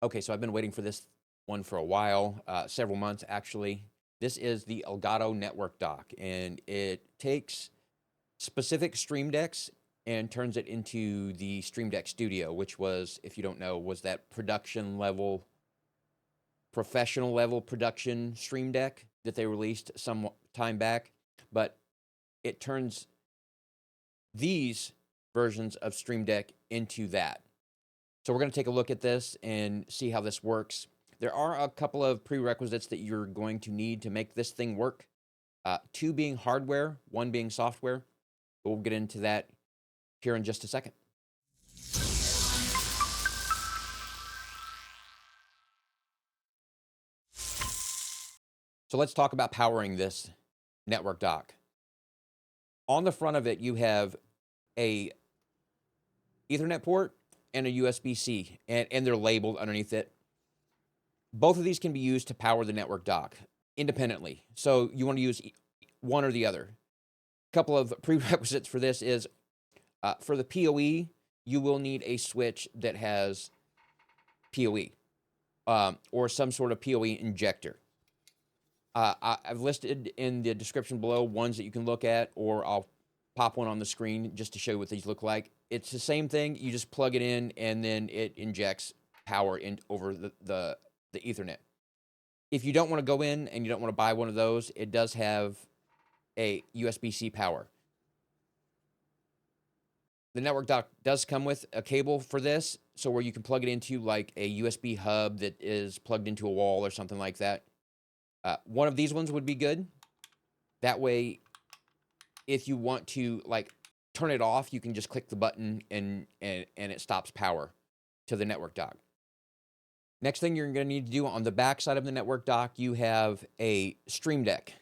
Okay, so I've been waiting for this one for a while, several months actually. This is the Elgato Network Dock, and it takes specific Stream Decks and turns it into the Stream Deck Studio, which was, if you don't know, was that production level, professional level production Stream Deck that they released some time back. But it turns these versions of Stream Deck into that. So we're going to take a look at this and see how this works. There are a couple of prerequisites that you're going to need to make this thing work. Two being hardware, one being software. We'll get into that here in just a second. So let's talk about powering this network dock. On the front of it, you have a Ethernet port and a USB-C, and they're labeled underneath it. Both of these can be used to power the network dock independently. So you want to use one or the other. A couple of prerequisites for this is for the POE, you will need a switch that has POE or some sort of POE injector. I've listed in the description below ones that you can look at, or I'll pop one on the screen just to show you what these look like. It's the same thing. You just plug it in, and then it injects power in over the Ethernet. If you don't want to go in and you don't want to buy one of those, it does have a USB-C power. The network dock does come with a cable for this, so where you can plug it into like a USB hub that is plugged into a wall or something like that. One of these ones would be good. That way, if you want to like turn it off, you can just click the button and it stops power to the network dock. Next thing you're going to need to do on the back side of the network dock, you have a Stream Deck,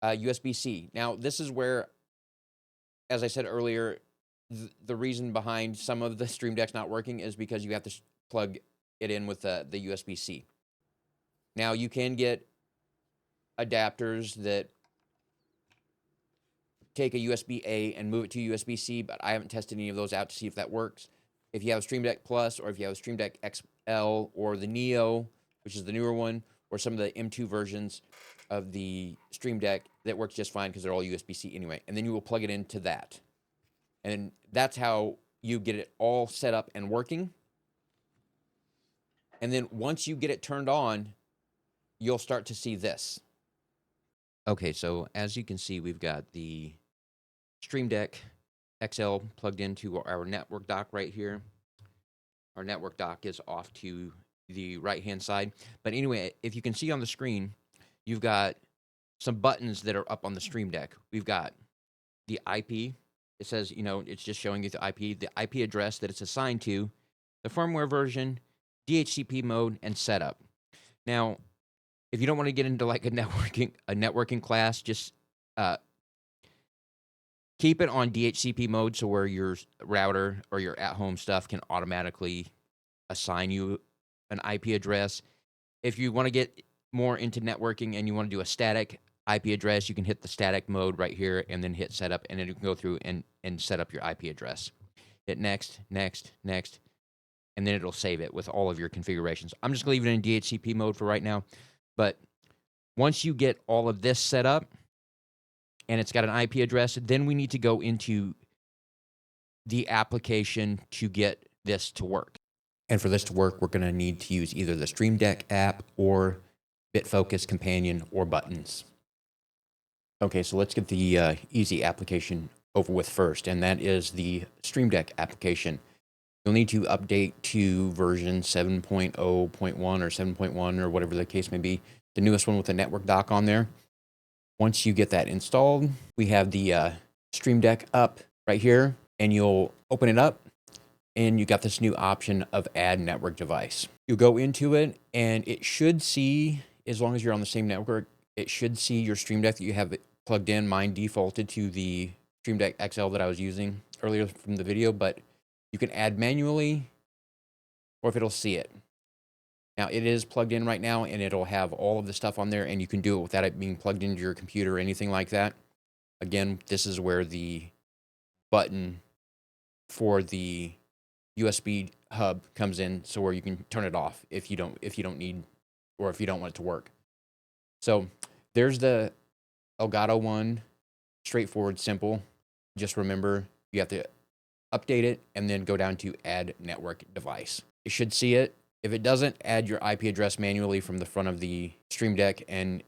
USB-C. Now, this is where, as I said earlier, the reason behind some of the Stream Decks not working is because you have to plug it in with the USB-C. Now, you can get adapters that take a USB-A and move it to USB-C, but I haven't tested any of those out to see if that works. If you have a Stream Deck Plus, or if you have a Stream Deck XL, or the Neo, which is the newer one, or some of the M2 versions of the Stream Deck, that works just fine because they're all USB-C anyway. And then you will plug it into that. And that's how you get it all set up and working. And then once you get it turned on, you'll start to see this. Okay, so as you can see, we've got the Stream Deck XL plugged into our network dock right here. Our network dock is off to the right-hand side. But anyway, if you can see on the screen, you've got some buttons that are up on the Stream Deck. We've got the IP. It says, it's just showing you the IP address that it's assigned to, the firmware version, DHCP mode, and setup. Now, if you don't want to get into like a networking class, just keep it on DHCP mode, so where your router or your at-home stuff can automatically assign you an IP address. If you want to get more into networking and you want to do a static IP address, you can hit the static mode right here and then hit setup, and then you can go through and set up your IP address. Hit next, next, next, and then it'll save it with all of your configurations. I'm just going to leave it in DHCP mode for right now, but once you get all of this set up and it's got an IP address, then we need to go into the application to get this to work. And for this to work, we're going to need to use either the Stream Deck app or BitFocus Companion or buttons. Okay, so let's get the easy application over with first, and that is the Stream Deck application. You'll need to update to version 7.0.1 or 7.1 or whatever the case may be, the newest one with the network dock on there. Once you get that installed, we have the Stream Deck up right here, and you'll open it up, and you got this new option of add network device. You go into it, and it should see, as long as you're on the same network, it should see your Stream Deck that you have plugged in. Mine defaulted to the Stream Deck XL that I was using earlier from the video, but you can add manually, or if it'll see it. Now, it is plugged in right now, and it'll have all of the stuff on there, and you can do it without it being plugged into your computer or anything like that. Again, this is where the button for the USB hub comes in, so where you can turn it off if you don't need, or if you don't want it to work. So there's the Elgato one, straightforward, simple. Just remember you have to update it and then go down to add network device. You should see it. If it doesn't, add your IP address manually from the front of the Stream Deck and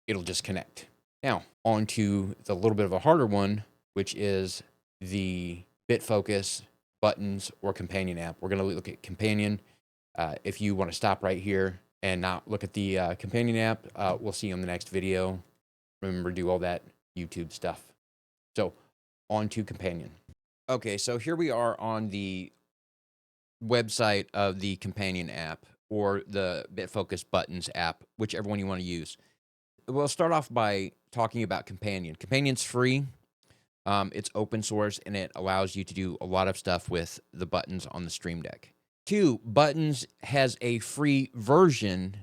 it'll just connect. Now, on to the little bit of a harder one, which is the BitFocus buttons or companion app. We're going to look at companion. If you want to stop right here and not look at the companion app, we'll see you on the next video. Remember, do all that YouTube stuff. So, on to companion. Okay, so here we are on the website of the companion app or the BitFocus buttons app, whichever one you want to use. We'll start off by talking about companion. Companion's free. It's open source and it allows you to do a lot of stuff with the buttons on the Stream Deck. 2, buttons has a free version,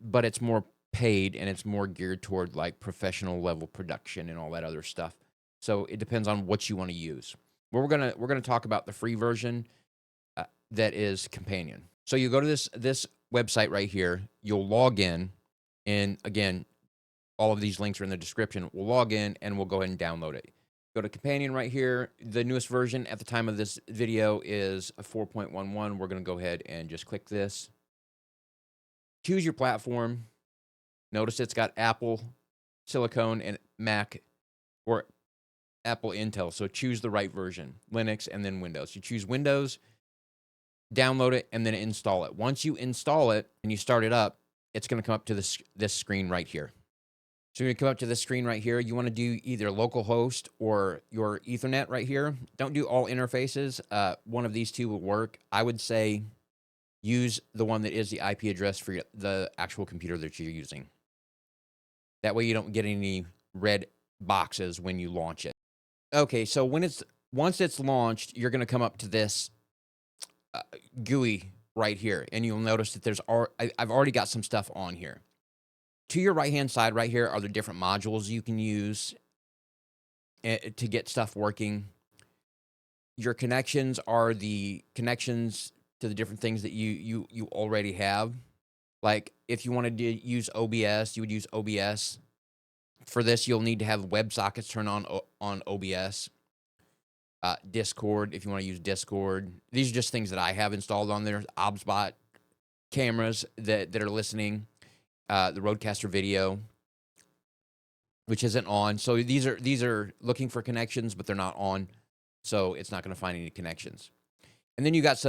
but it's more paid and it's more geared toward like professional level production and all that other stuff. So it depends on what you want to use. Well, we're gonna talk about the free version that is companion. So you go to this website right here. You'll log in, and again, all of these links are in the description. We'll log in and we'll go ahead and download it. Go to companion right here. The newest version at the time of this video is 4.11. We're gonna go ahead and just click this. Choose your platform. Notice it's got Apple, Silicon, and Mac, or Apple Intel, so choose the right version, Linux and then Windows. You choose Windows, download it, and then install it. Once you install it and you start it up, it's going to come up to this screen right here. So you're going to come up to this screen right here. You want to do either localhost or your Ethernet right here. Don't do all interfaces. One of these two will work. I would say use the one that is the IP address for the actual computer that you're using. That way you don't get any red boxes when you launch it. Okay, so once it's launched, you're going to come up to this GUI right here, and you'll notice that I've already got some stuff on here. To your right-hand side right here are the different modules you can use to get stuff working. Your connections are the connections to the different things that you already have. Like if you wanted to use OBS, you would use OBS. For this, you'll need to have WebSockets turned on OBS. Discord, if you want to use Discord. These are just things that I have installed on there. OBSBot cameras that are listening. The Roadcaster video, which isn't on. So these are looking for connections, but they're not on. So it's not going to find any connections. And then you got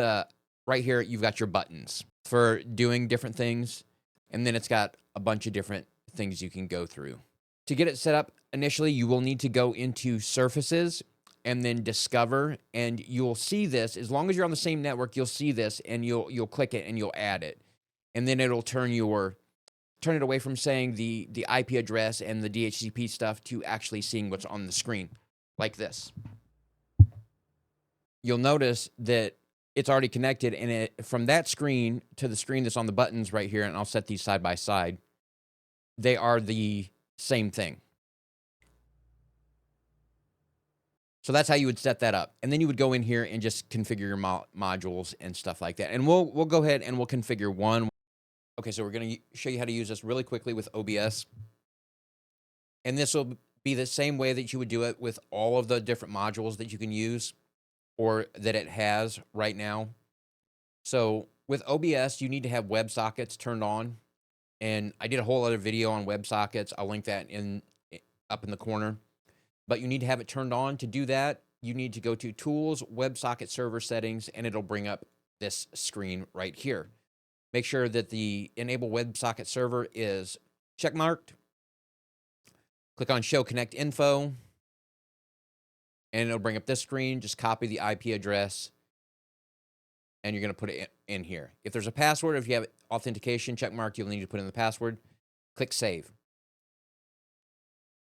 right here, you've got your buttons for doing different things. And then it's got a bunch of different things you can go through. To get it set up initially, you will need to go into Surfaces and then Discover, and you'll see this. As long as you're on the same network, you'll see this, and you'll click it and you'll add it. And then it'll turn it away from saying the IP address and the DHCP stuff to actually seeing what's on the screen, like this. You'll notice that it's already connected, and from that screen to the screen that's on the buttons right here, and I'll set these side by side, they are the same thing. So that's how you would set that up. And then you would go in here and just configure your modules and stuff like that. And we'll go ahead and we'll configure one. Okay, so we're going to show you how to use this really quickly with OBS. And this will be the same way that you would do it with all of the different modules that you can use or that it has right now. So with OBS, you need to have WebSockets turned on. And I did a whole other video on WebSockets. I'll link that up in the corner. But you need to have it turned on. To do that, you need to go to Tools, WebSocket Server Settings, and it'll bring up this screen right here. Make sure that the Enable WebSocket Server is checkmarked. Click on Show Connect Info, and it'll bring up this screen. Just copy the IP address, and you're going to put it in here. If there's a password, if you have authentication checkmarked, you'll need to put in the password. Click Save.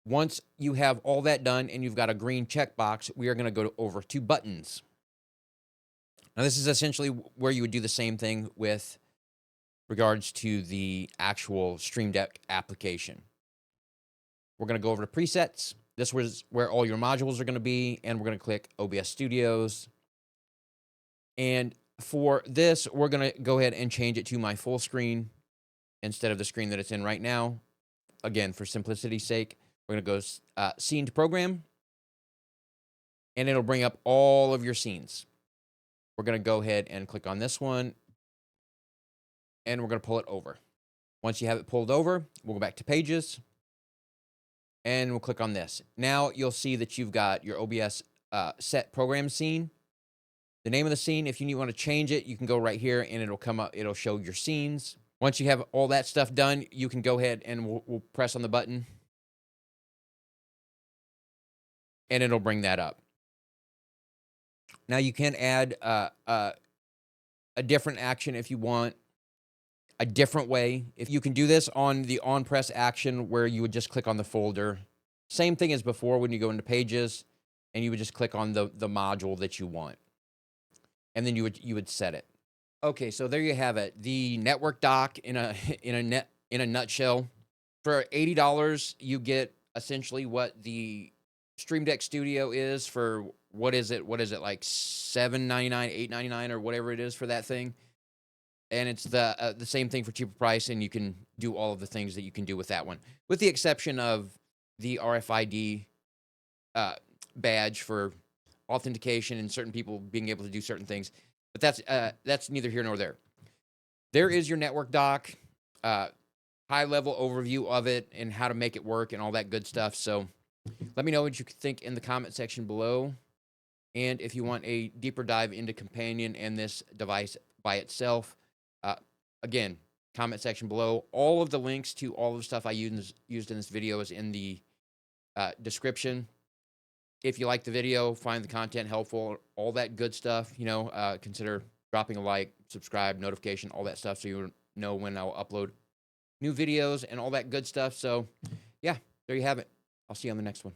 Once you have all that done and you've got a green checkbox, we are going to go over to buttons. Now, this is essentially where you would do the same thing with regards to the actual Stream Deck application. We're going to go over to presets. This was where all your modules are going to be, and we're going to click OBS Studios. And For this, we're going to go ahead and change it to my full screen instead of the screen that it's in right now. Again, for simplicity's sake, we're going to go scene to program, and it'll bring up all of your scenes. We're going to go ahead and click on this one, and we're going to pull it over. Once you have it pulled over, we'll go back to pages, and we'll click on this. Now you'll see that you've got your OBS set program scene. The name of the scene, if you want to change it, you can go right here and it'll come up, it'll show your scenes. Once you have all that stuff done, you can go ahead and we'll press on the button and it'll bring that up. Now you can add a different action if you want, a different way. If you can do this on the on press action where you would just click on the folder. Same thing as before when you go into pages and you would just click on the module that you want. And then you would set it. Okay, so there you have it. The network dock in a nutshell. For $80, you get essentially what the Stream Deck Studio is for what is it like $7.99, $8.99 or whatever it is for that thing. And it's the same thing for cheaper price, and you can do all of the things that you can do with that one, with the exception of the RFID badge for authentication and certain people being able to do certain things. But that's neither here nor there. There is your network dock, high level overview of it and how to make it work and all that good stuff. So let me know what you think in the comment section below. And if you want a deeper dive into Companion and this device by itself, again, comment section below. All of the links to all of the stuff I used in this video is in the description. If you like the video, find the content helpful, all that good stuff, consider dropping a like, subscribe, notification, all that stuff so you know when I'll upload new videos and all that good stuff. So, yeah, there you have it. I'll see you on the next one.